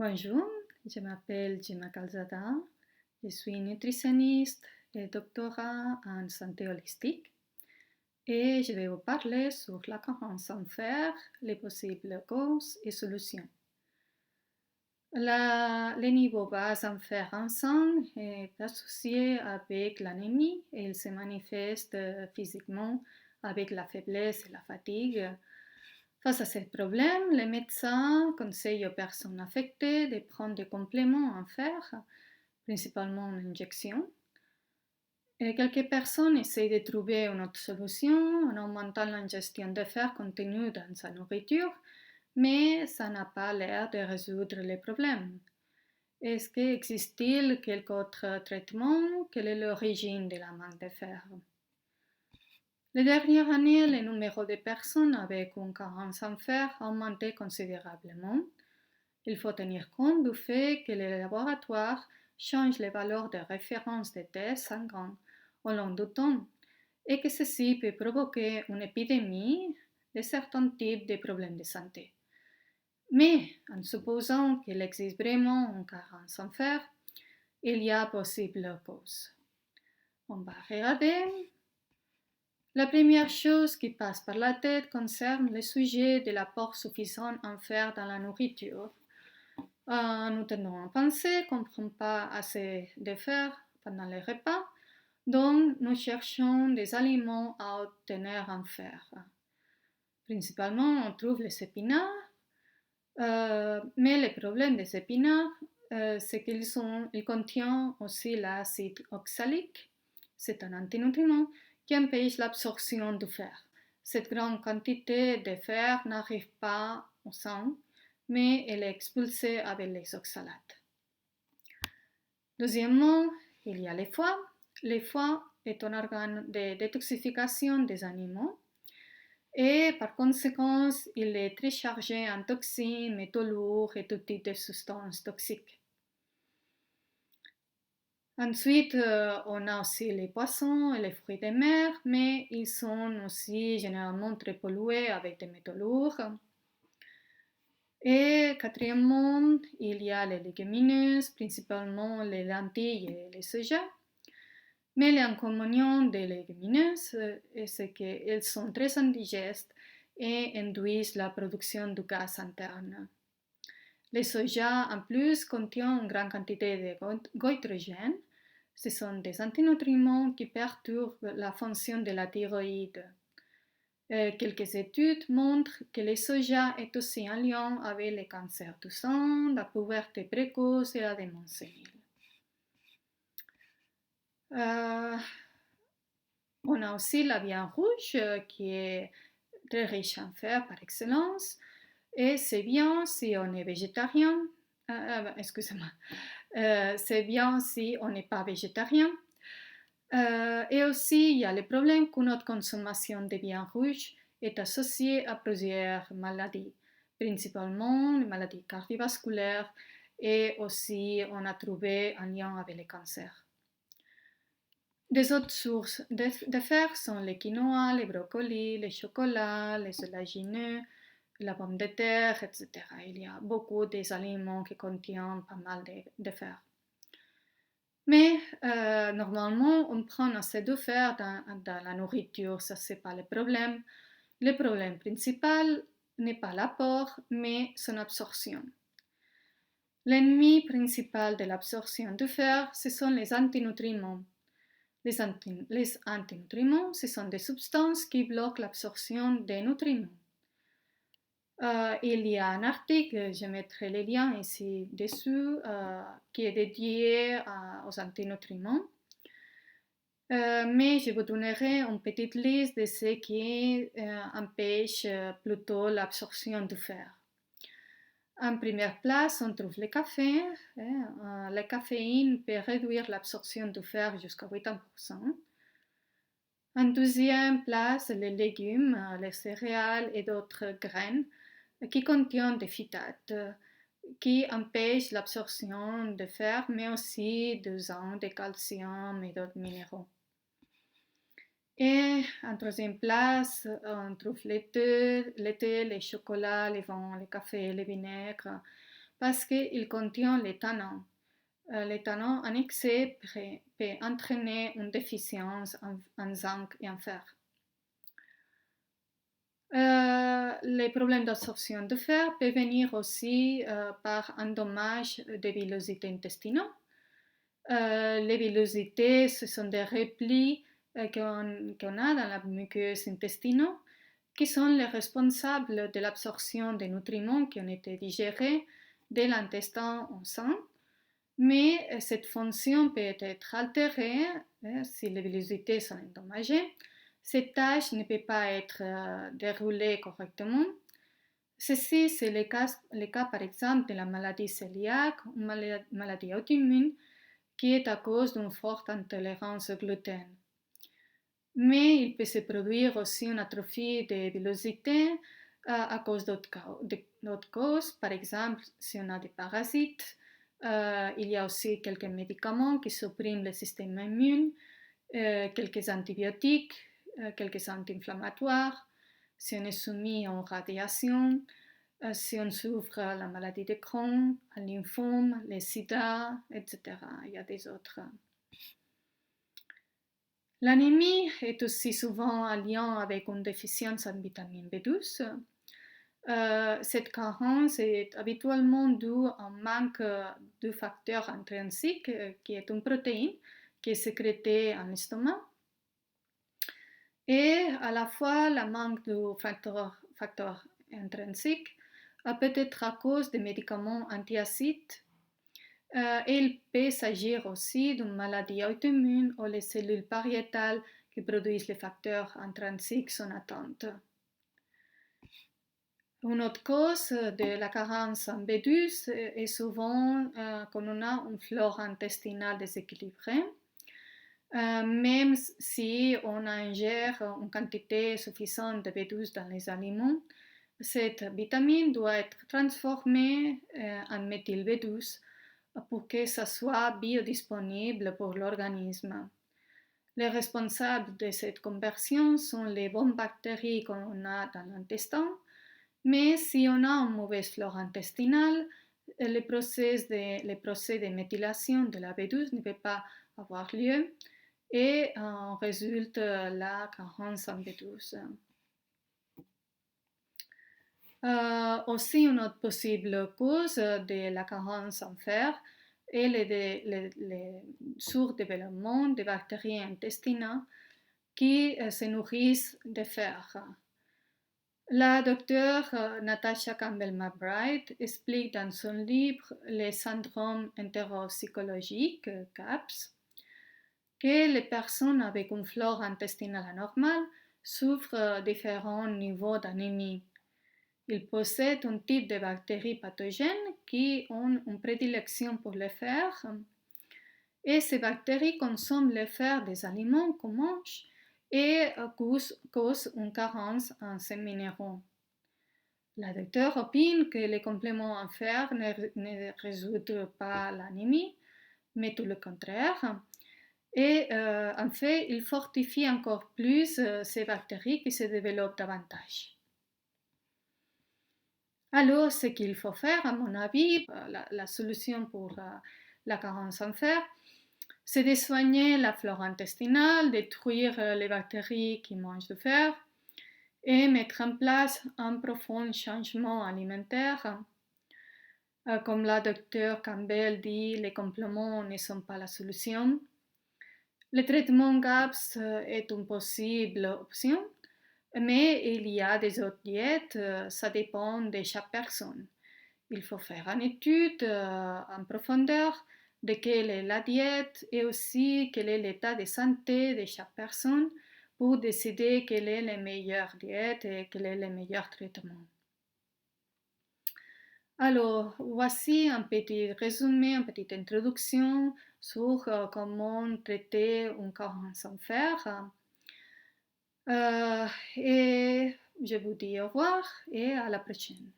Bonjour, je m'appelle Gemma Calzada, je suis nutritionniste et doctorat en santé holistique et je vais vous parler sur la carence en fer, les possibles causes et solutions. Le niveau bas en fer en sang est associé avec l'anémie et il se manifeste physiquement avec la faiblesse et la fatigue. Face à ce problème, les médecins conseillent aux personnes affectées de prendre des compléments en fer, principalement en injection. Et quelques personnes essayent de trouver une autre solution en augmentant l'ingestion de fer contenu dans sa nourriture, mais ça n'a pas l'air de résoudre les problèmes. Est-ce qu'existe-t-il quelque autre traitement? Quelle est l'origine de la manque de fer? Les dernières années, le numéro de personnes avec une carence en fer a augmenté considérablement. Il faut tenir compte du fait que les laboratoires changent les valeurs de référence des tests sanguins au long du temps et que ceci peut provoquer une épidémie de certains types de problèmes de santé. Mais en supposant qu'il existe vraiment une carence en fer, il y a possibles causes. On va regarder. La première chose qui passe par la tête concerne le sujet de l'apport suffisant en fer dans la nourriture. Nous tendons à penser qu'on ne prend pas assez de fer pendant les repas, donc nous cherchons des aliments à obtenir en fer. Principalement, on trouve les épinards, mais le problème des épinards, c'est qu'ils contiennent aussi l'acide oxalique. C'est un antinutriment qui empêche l'absorption du fer. Cette grande quantité de fer n'arrive pas au sang, mais elle est expulsée avec les oxalates. Deuxièmement, il y a le foie. Le foie est un organe de détoxification des animaux et par conséquent, il est très chargé en toxines, métaux lourds et tout type de substances toxiques. Ensuite, on a aussi les poissons et les fruits de mer, mais ils sont aussi généralement très pollués avec des métaux lourds. Et quatrièmement, il y a les légumineuses, principalement les lentilles et les soja. Mais l'inconvénient des légumineuses, c'est qu'elles sont très indigestes et induisent la production de gaz interne. Les soja, en plus, contiennent une grande quantité de goitrogène. Ce sont des antinutriments qui perturbent la fonction de la thyroïde. Quelques études montrent que le soja est aussi en lien avec le cancer du sein, la puberté précoce et la démence sénile. On a aussi la viande rouge qui est très riche en fer par excellence. Et c'est bien si on est végétarien. Excusez-moi. C'est bien si on n'est pas végétarien. Et aussi, il y a le problème que notre consommation de viande rouge est associée à plusieurs maladies, principalement les maladies cardiovasculaires et aussi on a trouvé un lien avec le cancer. Des autres sources de fer sont les quinoa, les brocolis, les chocolats, les oléagineux, la pomme de terre, etc. Il y a beaucoup d'aliments qui contiennent pas mal de fer. Mais normalement, on prend assez de fer dans la nourriture, ça c'est pas le problème. Le problème principal n'est pas l'apport, mais son absorption. L'ennemi principal de l'absorption de fer, ce sont les antinutriments. Les antinutriments, ce sont des substances qui bloquent l'absorption des nutriments. Il y a un article, je mettrai les liens ici dessus, qui est dédié aux antinutriments. Mais je vous donnerai une petite liste de ce qui empêche plutôt l'absorption du fer. En première place, on trouve le café. La caféine peut réduire l'absorption du fer jusqu'à 80%. En deuxième place, les légumes, les céréales et d'autres graines qui contiennent des phytates qui empêchent l'absorption de fer, mais aussi de zinc, de calcium et d'autres minéraux. Et en troisième place, on trouve les thés, les chocolats, les vins, les cafés, les vinaigres. parce qu'il contient les tannins. Les tannins en excès peut entraîner une déficience en zinc et en fer. Les problèmes d'absorption de fer peuvent venir aussi par un dommage des villosités intestinaux. Les villosités, ce sont des replis qu'on a dans la muqueuse intestinale qui sont les responsables de l'absorption des nutriments qui ont été digérés de l'intestin au sang. Mais cette fonction peut être altérée si les villosités sont endommagées. Cette tâche ne peut pas être déroulée correctement. Ceci, c'est le cas par exemple de la maladie cœliaque, une maladie auto-immune qui est à cause d'une forte intolérance au gluten. Mais il peut se produire aussi une atrophie des villosités à cause d'autres causes. Par exemple, si on a des parasites, il y a aussi quelques médicaments qui suppriment le système immune, quelques antibiotiques, quelques anti-inflammatoires, si on est soumis aux radiations, si on souffre de la maladie de Crohn, le lymphome, le sida, etc. Il y a des autres. L'anémie est aussi souvent en lien avec une déficience en vitamine B12. Cette carence est habituellement due à un manque de facteur intrinsique, qui est une protéine qui est sécrétée en l'estomac. Et à la fois, le manque de facteur intrinsique peut être à cause des médicaments antiacides. Il peut s'agir aussi d'une maladie auto-immune où les cellules pariétales qui produisent les facteurs intrinsiques sont atteintes. Une autre cause de la carence en B12 est souvent quand on a une flore intestinale déséquilibrée. Même si on ingère une quantité suffisante de B12 dans les aliments, cette vitamine doit être transformée en méthyl B12 pour que ça soit biodisponible pour l'organisme. Les responsables de cette conversion sont les bonnes bactéries qu'on a dans l'intestin, mais si on a une mauvaise flore intestinale, le procès de méthylation de la B12 ne peut pas avoir lieu et en résulte la carence en B12. Aussi, une autre possible cause de la carence en fer est le surdéveloppement des bactéries intestinales qui se nourrissent de fer. La docteure Natasha Campbell-McBride explique dans son livre Les syndromes entéropsychologiques, CAPS, que les personnes avec une flore intestinale anormale souffrent différents niveaux d'anémie. Ils possèdent un type de bactéries pathogènes qui ont une prédilection pour le fer et ces bactéries consomment le fer des aliments qu'on mange et causent une carence en ces minéraux. La docteure opine que les compléments en fer ne résoudent pas l'anémie, mais tout le contraire. Et en fait, ils fortifient encore plus ces bactéries qui se développent davantage. Alors, ce qu'il faut faire, à mon avis, la solution pour la carence en fer, c'est de soigner la flore intestinale, détruire les bactéries qui mangent du fer et mettre en place un profond changement alimentaire. Comme la docteure Campbell dit, les compléments ne sont pas la solution. Le traitement GAPS est une possible option, mais il y a des autres diètes, ça dépend de chaque personne. Il faut faire une étude en profondeur de quelle est la diète et aussi quel est l'état de santé de chaque personne pour décider quelle est la meilleure diète et quel est le meilleur traitement. Alors, voici un petit résumé, une petite introduction sur comment traiter une carence en fer. Et je vous dis au revoir et à la prochaine.